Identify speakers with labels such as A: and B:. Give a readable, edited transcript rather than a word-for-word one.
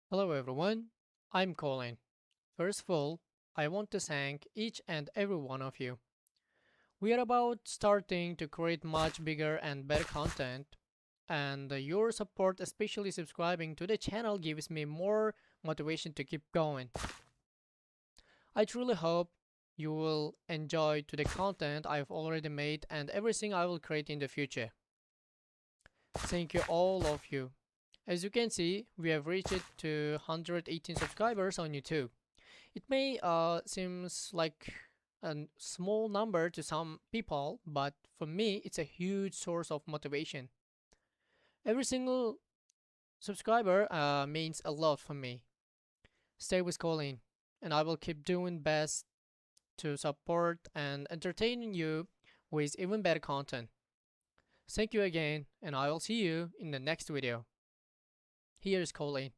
A: Hello everyone, I'm Colin. First of all, I want to thank each and every one of you. We are about starting to create much bigger and better content, and your support, especially subscribing to the channel, gives me more motivation to keep going. I truly hope you will enjoy to the content I've already made and everything I will create in the future. Thank you all of you. As you can see, we have reached to 118 subscribers on YouTube. It may seems like a small number to some people, but for me, it's a huge source of motivation. Every single subscriber means a lot for me. Stay with Colin, and I will keep doing best to support and entertain you with even better content. Thank you again, and I will see you in the next video. Here's Colin.